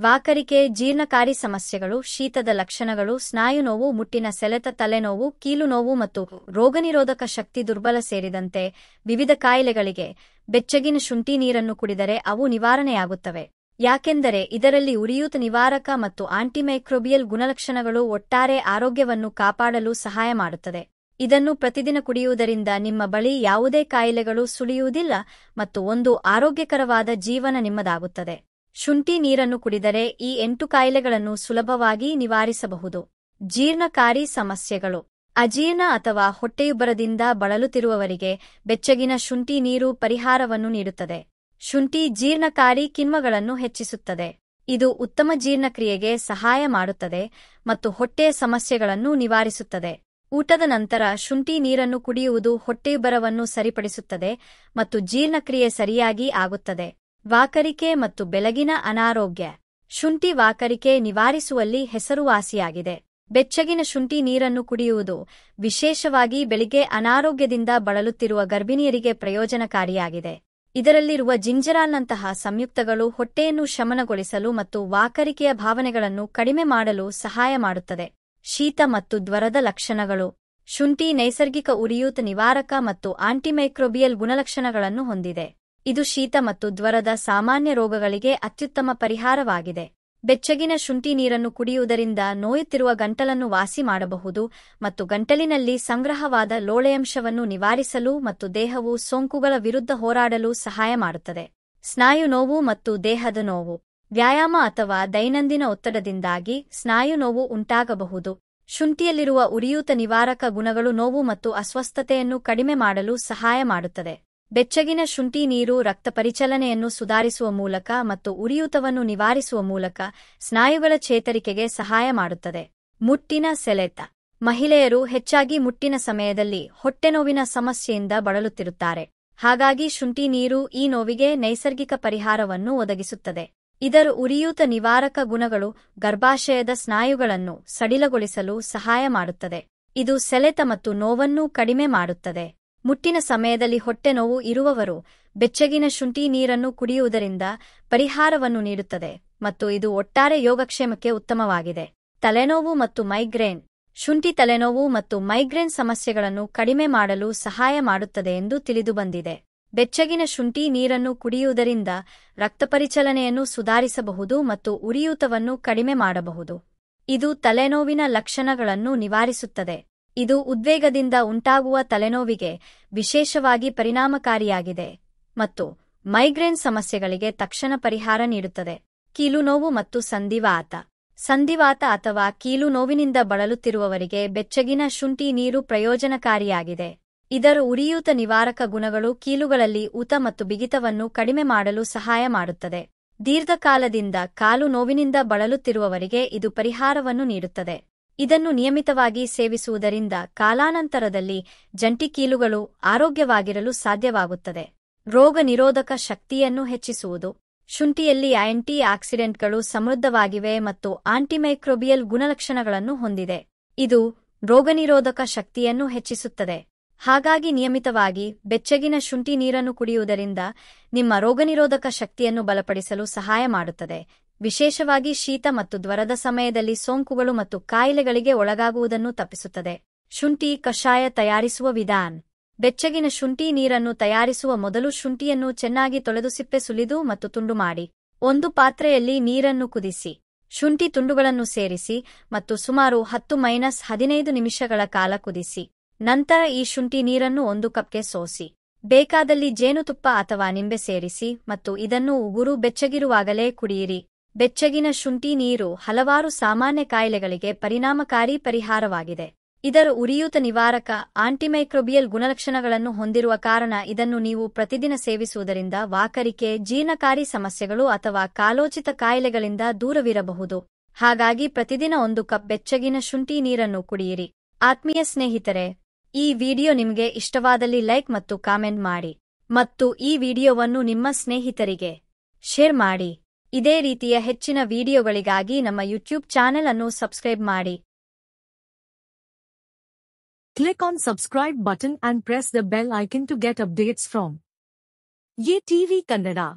ವಾಕರಿಕೆ, ಜೀರ್ಣಕಾರಿ ಸಮಸ್ಯೆಗಳು, ಶೀತದ ಲಕ್ಷಣಗಳು, ಸ್ನಾಯು ನೋವು, ಮುಟ್ಟಿನ ಸೆಳೆತ, ತಲೆನೋವು, ಕೀಲು ನೋವು ಮತ್ತು ರೋಗನಿರೋಧಕ ಶಕ್ತಿ ದುರ್ಬಲ ಸೇರಿದಂತೆ ವಿವಿಧ ಕಾಯಿಲೆಗಳಿಗೆ ಬೆಚ್ಚಗಿನ ಶುಂಠಿ ನೀರನ್ನು ಕುಡಿದರೆ ಅವು ನಿವಾರಣೆಯಾಗುತ್ತವೆ. ಯಾಕೆಂದರೆ ಇದರಲ್ಲಿ ಉರಿಯೂತ ನಿವಾರಕ ಮತ್ತು ಆಂಟಿಮೈಕ್ರೋಬಿಯಲ್ ಗುಣಲಕ್ಷಣಗಳು ಒಟ್ಟಾರೆ ಆರೋಗ್ಯವನ್ನು ಕಾಪಾಡಲು ಸಹಾಯ ಮಾಡುತ್ತದೆ. ಇದನ್ನು ಪ್ರತಿದಿನ ಕುಡಿಯುವುದರಿಂದ ನಿಮ್ಮ ಬಳಿ ಯಾವುದೇ ಕಾಯಿಲೆಗಳು ಸುಳಿಯುವುದಿಲ್ಲ ಮತ್ತು ಒಂದು ಆರೋಗ್ಯಕರವಾದ ಜೀವನ ನಿಮ್ಮದಾಗುತ್ತದೆ. ಶುಂಠಿ ನೀರನ್ನು ಕುಡಿದರೆ ಈ 8 ಕಾಯಿಲೆಗಳನ್ನು ಸುಲಭವಾಗಿ ನಿವಾರಿಸಬಹುದು. ಜೀರ್ಣಕಾರಿ ಸಮಸ್ಯೆಗಳು. ಅಜೀರ್ಣ ಅಥವಾ ಹೊಟ್ಟೆಯುಬ್ಬರದಿಂದ ಬಳಲುತ್ತಿರುವವರಿಗೆ ಬೆಚ್ಚಗಿನ ಶುಂಠಿ ನೀರು ಪರಿಹಾರವನ್ನು ನೀಡುತ್ತದೆ. ಶುಂಠಿ ಜೀರ್ಣಕಾರಿ ಕಿಣ್ವಗಳನ್ನು ಹೆಚ್ಚಿಸುತ್ತದೆ. ಇದು ಉತ್ತಮ ಜೀರ್ಣಕ್ರಿಯೆಗೆ ಸಹಾಯ ಮಾಡುತ್ತದೆ ಮತ್ತು ಹೊಟ್ಟೆಯ ಸಮಸ್ಯೆಗಳನ್ನು ನಿವಾರಿಸುತ್ತದೆ. ಊಟದ ನಂತರ ಶುಂಠಿ ನೀರನ್ನು ಕುಡಿಯುವುದು ಹೊಟ್ಟೆಯುಬ್ಬರವನ್ನು ಸರಿಪಡಿಸುತ್ತದೆ ಮತ್ತು ಜೀರ್ಣಕ್ರಿಯೆ ಸರಿಯಾಗಿ ಆಗುತ್ತದೆ. ವಾಕರಿಕೆ ಮತ್ತು ಬೆಳಗಿನ ಅನಾರೋಗ್ಯ. ಶುಂಠಿ ವಾಕರಿಕೆ ನಿವಾರಿಸುವಲ್ಲಿ ಹೆಸರುವಾಸಿಯಾಗಿದೆ. ಬೆಚ್ಚಗಿನ ಶುಂಠಿ ನೀರನ್ನು ಕುಡಿಯುವುದು ವಿಶೇಷವಾಗಿ ಬೆಳಿಗ್ಗೆ ಅನಾರೋಗ್ಯದಿಂದ ಬಳಲುತ್ತಿರುವ ಗರ್ಭಿಣಿಯರಿಗೆ ಪ್ರಯೋಜನಕಾರಿಯಾಗಿದೆ. ಇದರಲ್ಲಿರುವ ಜಿಂಜರಾಲ್ನಂತಹ ಸಂಯುಕ್ತಗಳು ಹೊಟ್ಟೆಯನ್ನು ಶಮನಗೊಳಿಸಲು ಮತ್ತು ವಾಕರಿಕೆಯ ಭಾವನೆಗಳನ್ನು ಕಡಿಮೆ ಮಾಡಲು ಸಹಾಯ ಮಾಡುತ್ತದೆ. ಶೀತ ಮತ್ತು ಜ್ವರದ ಲಕ್ಷಣಗಳು. ಶುಂಠಿ ನೈಸರ್ಗಿಕ ಉರಿಯೂತ ನಿವಾರಕ ಮತ್ತು ಆಂಟಿಮೈಕ್ರೋಬಿಯಲ್ ಗುಣಲಕ್ಷಣಗಳನ್ನು ಹೊಂದಿದೆ. ಇದು ಶೀತ ಮತ್ತು ಜ್ವರದ ಸಾಮಾನ್ಯ ರೋಗಗಳಿಗೆ ಅತ್ಯುತ್ತಮ ಪರಿಹಾರವಾಗಿದೆ. ಬೆಚ್ಚಗಿನ ಶುಂಠಿ ನೀರನ್ನು ಕುಡಿಯುವುದರಿಂದ ನೋಯುತ್ತಿರುವ ಗಂಟಲನ್ನು ವಾಸಿ ಮಾಡಬಹುದು ಮತ್ತು ಗಂಟಲಿನಲ್ಲಿ ಸಂಗ್ರಹವಾದ ಲೋಳೆಯಂಶವನ್ನು ನಿವಾರಿಸಲು ಮತ್ತು ದೇಹವು ಸೋಂಕುಗಳ ವಿರುದ್ಧ ಹೋರಾಡಲು ಸಹಾಯ ಮಾಡುತ್ತದೆ. ಸ್ನಾಯು ನೋವು ಮತ್ತು ದೇಹದ ನೋವು. ವ್ಯಾಯಾಮ ಅಥವಾ ದೈನಂದಿನ ಒತ್ತಡದಿಂದಾಗಿ ಸ್ನಾಯು ನೋವು ಉಂಟಾಗಬಹುದು. ಶುಂಠಿಯಲ್ಲಿರುವ ಉರಿಯೂತ ನಿವಾರಕ ಗುಣಗಳು ನೋವು ಮತ್ತು ಅಸ್ವಸ್ಥತೆಯನ್ನು ಕಡಿಮೆ ಮಾಡಲು ಸಹಾಯ ಮಾಡುತ್ತದೆ. ಬೆಚ್ಚಗಿನ ಶುಂಠಿ ನೀರು ರಕ್ತ ಪರಿಚಲನೆಯನ್ನು ಸುಧಾರಿಸುವ ಮೂಲಕ ಮತ್ತು ಉರಿಯೂತವನ್ನು ನಿವಾರಿಸುವ ಮೂಲಕ ಸ್ನಾಯುಗಳ ಚೇತರಿಕೆಗೆ ಸಹಾಯ ಮಾಡುತ್ತದೆ. ಮುಟ್ಟಿನ ಸೆಳೆತ. ಮಹಿಳೆಯರು ಹೆಚ್ಚಾಗಿ ಮುಟ್ಟಿನ ಸಮಯದಲ್ಲಿ ಹೊಟ್ಟೆನೋವಿನ ಸಮಸ್ಯೆಯಿಂದ ಬಳಲುತ್ತಿರುತ್ತಾರೆ. ಹಾಗಾಗಿ ಶುಂಠಿ ನೀರು ಈ ನೋವಿಗೆ ನೈಸರ್ಗಿಕ ಪರಿಹಾರವನ್ನು ಒದಗಿಸುತ್ತದೆ. ಇದರ ಉರಿಯೂತ ನಿವಾರಕ ಗುಣಗಳು ಗರ್ಭಾಶಯದ ಸ್ನಾಯುಗಳನ್ನು ಸಡಿಲಗೊಳಿಸಲು ಸಹಾಯ ಮಾಡುತ್ತದೆ. ಇದು ಸೆಳೆತ ಮತ್ತು ನೋವನ್ನು ಕಡಿಮೆ ಮಾಡುತ್ತದೆ. ಮುಟ್ಟಿನ ಸಮಯದಲ್ಲಿ ಹೊಟ್ಟೆ ನೋವು ಇರುವವರು ಬೆಚ್ಚಗಿನ ಶುಂಠಿ ನೀರನ್ನು ಕುಡಿಯುವುದರಿಂದ ಪರಿಹಾರವನ್ನು ನೀಡುತ್ತದೆ ಮತ್ತು ಇದು ಒಟ್ಟಾರೆ ಯೋಗಕ್ಷೇಮಕ್ಕೆ ಉತ್ತಮವಾಗಿದೆ. ತಲೆನೋವು ಮತ್ತು ಮೈಗ್ರೇನ್. ಶುಂಠಿ ತಲೆನೋವು ಮತ್ತು ಮೈಗ್ರೇನ್ ಸಮಸ್ಯೆಗಳನ್ನು ಕಡಿಮೆ ಮಾಡಲು ಸಹಾಯ ಮಾಡುತ್ತದೆ ಎಂದು ತಿಳಿದುಬಂದಿದೆ. ಬೆಚ್ಚಗಿನ ಶುಂಠಿ ನೀರನ್ನು ಕುಡಿಯುವುದರಿಂದ ರಕ್ತಪರಿಚಲನೆಯನ್ನು ಸುಧಾರಿಸಬಹುದು ಮತ್ತು ಉರಿಯೂತವನ್ನು ಕಡಿಮೆ ಮಾಡಬಹುದು. ಇದು ತಲೆನೋವಿನ ಲಕ್ಷಣಗಳನ್ನು ನಿವಾರಿಸುತ್ತದೆ. ಇದು ಉದ್ವೇಗದಿಂದ ಉಂಟಾಗುವ ತಲೆನೋವಿಗೆ ವಿಶೇಷವಾಗಿ ಪರಿಣಾಮಕಾರಿಯಾಗಿದೆ ಮತ್ತು ಮೈಗ್ರೇನ್ ಸಮಸ್ಯೆಗಳಿಗೆ ತಕ್ಷಣ ಪರಿಹಾರ ನೀಡುತ್ತದೆ. ಕೀಲು ನೋವು ಮತ್ತು ಸಂಧಿವಾತ. ಸಂಧಿವಾತ ಅಥವಾ ಕೀಲು ನೋವಿನಿಂದ ಬಳಲುತ್ತಿರುವವರಿಗೆ ಬೆಚ್ಚಗಿನ ಶುಂಠಿ ನೀರು ಪ್ರಯೋಜನಕಾರಿಯಾಗಿದೆ. ಇದರ ಉರಿಯೂತ ನಿವಾರಕ ಗುಣಗಳು ಕೀಲುಗಳಲ್ಲಿ ಊತ ಮತ್ತು ಬಿಗಿತವನ್ನು ಕಡಿಮೆ ಮಾಡಲು ಸಹಾಯ ಮಾಡುತ್ತದೆ. ದೀರ್ಘಕಾಲದಿಂದ ಕಾಲು ನೋವಿನಿಂದ ಬಳಲುತ್ತಿರುವವರಿಗೆ ಇದು ಪರಿಹಾರವನ್ನು ನೀಡುತ್ತದೆ. ಇದನ್ನು ನಿಯಮಿತವಾಗಿ ಸೇವಿಸುವುದರಿಂದ ಕಾಲಾನಂತರದಲ್ಲಿ ಜಂಟಿ ಕೀಲುಗಳು ಆರೋಗ್ಯವಾಗಿರಲು ಸಾಧ್ಯವಾಗುತ್ತದೆ. ರೋಗ ನಿರೋಧಕ ಶಕ್ತಿಯನ್ನು ಹೆಚ್ಚಿಸುವುದು. ಶುಂಠಿಯಲ್ಲಿ ಆಂಟಿ ಆಕ್ಸಿಡೆಂಟ್ಗಳು ಸಮೃದ್ಧವಾಗಿವೆ ಮತ್ತು ಆಂಟಿಮೈಕ್ರೋಬಿಯಲ್ ಗುಣಲಕ್ಷಣಗಳನ್ನು ಹೊಂದಿದೆ. ಇದು ರೋಗನಿರೋಧಕ ಶಕ್ತಿಯನ್ನು ಹೆಚ್ಚಿಸುತ್ತದೆ. ಹಾಗಾಗಿ ನಿಯಮಿತವಾಗಿ ಬೆಚ್ಚಗಿನ ಶುಂಠಿ ನೀರನ್ನು ಕುಡಿಯುವುದರಿಂದ ನಿಮ್ಮ ರೋಗನಿರೋಧಕ ಶಕ್ತಿಯನ್ನು ಬಲಪಡಿಸಲು ಸಹಾಯ ಮಾಡುತ್ತದೆ. ವಿಶೇಷವಾಗಿ ಶೀತ ಮತ್ತು ಜ್ವರದ ಸಮಯದಲ್ಲಿ ಸೋಂಕುಗಳು ಮತ್ತು ಕಾಯಿಲೆಗಳಿಗೆ ಒಳಗಾಗುವುದನ್ನು ತಪ್ಪಿಸುತ್ತದೆ. ಶುಂಠಿ ಕಷಾಯ ತಯಾರಿಸುವ ವಿಧಾನ. ಬೆಚ್ಚಗಿನ ಶುಂಠಿ ನೀರನ್ನು ತಯಾರಿಸುವ ಮೊದಲು ಶುಂಠಿಯನ್ನು ಚೆನ್ನಾಗಿ ತೊಳೆದು ಸಿಪ್ಪೆ ಸುಲಿದು ಮತ್ತು ತುಂಡು ಮಾಡಿ. ಒಂದು ಪಾತ್ರೆಯಲ್ಲಿ ನೀರನ್ನು ಕುದಿಸಿ, ಶುಂಠಿ ತುಂಡುಗಳನ್ನು ಸೇರಿಸಿ ಮತ್ತು ಸುಮಾರು 10-15 ನಿಮಿಷಗಳ ಕಾಲ ಕುದಿಸಿ. ನಂತರ ಈ ಶುಂಠಿ ನೀರನ್ನು 1 ಕಪ್ಗೆ ಸೋಸಿ. ಬೇಕಾದಲ್ಲಿ ಜೇನುತುಪ್ಪ ಅಥವಾ ನಿಂಬೆ ಸೇರಿಸಿ ಮತ್ತು ಇದನ್ನು ಉಗುರು ಬೆಚ್ಚಗಿರುವಾಗಲೇ ಕುಡಿಯಿರಿ. ಬೆಚ್ಚಗಿನ ಶುಂಠಿ ನೀರು ಹಲವಾರು ಸಾಮಾನ್ಯ ಕಾಯಿಲೆಗಳಿಗೆ ಪರಿಣಾಮಕಾರಿ ಪರಿಹಾರವಾಗಿದೆ. ಇದರ ಉರಿಯೂತ ನಿವಾರಕ ಆಂಟಿಮೈಕ್ರೋಬಿಯಲ್ ಗುಣಲಕ್ಷಣಗಳನ್ನು ಹೊಂದಿರುವ ಕಾರಣ ಇದನ್ನು ನೀವು ಪ್ರತಿದಿನ ಸೇವಿಸುವುದರಿಂದ ವಾಕರಿಕೆ, ಜೀರ್ಣಕಾರಿ ಸಮಸ್ಯೆಗಳು ಅಥವಾ ಕಾಲೋಚಿತ ಕಾಯಿಲೆಗಳಿಂದ ದೂರವಿರಬಹುದು. ಹಾಗಾಗಿ ಪ್ರತಿದಿನ 1 ಕಪ್ ಬೆಚ್ಚಗಿನ ಶುಂಠಿ ನೀರನ್ನು ಕುಡಿಯಿರಿ. ಆತ್ಮೀಯ ಸ್ನೇಹಿತರೆ, ಈ ವಿಡಿಯೋ ನಿಮಗೆ ಇಷ್ಟವಾದಲ್ಲಿ ಲೈಕ್ ಮತ್ತು ಕಾಮೆಂಟ್ ಮಾಡಿ ಮತ್ತು ಈ ವಿಡಿಯೋವನ್ನು ನಿಮ್ಮ ಸ್ನೇಹಿತರಿಗೆ ಶೇರ್ ಮಾಡಿ. ಇದೇ ರೀತಿಯ ಹೆಚ್ಚಿನ ವಿಡಿಯೋಗಳಿಗಾಗಿ ನಮ್ಮ ಯೂಟ್ಯೂಬ್ ಚಾನೆಲ್ ಅನ್ನು ಸಬ್ಸ್ಕ್ರೈಬ್ ಮಾಡಿ. Click on subscribe button and press the bell icon to get updates from Ye TV Kannada.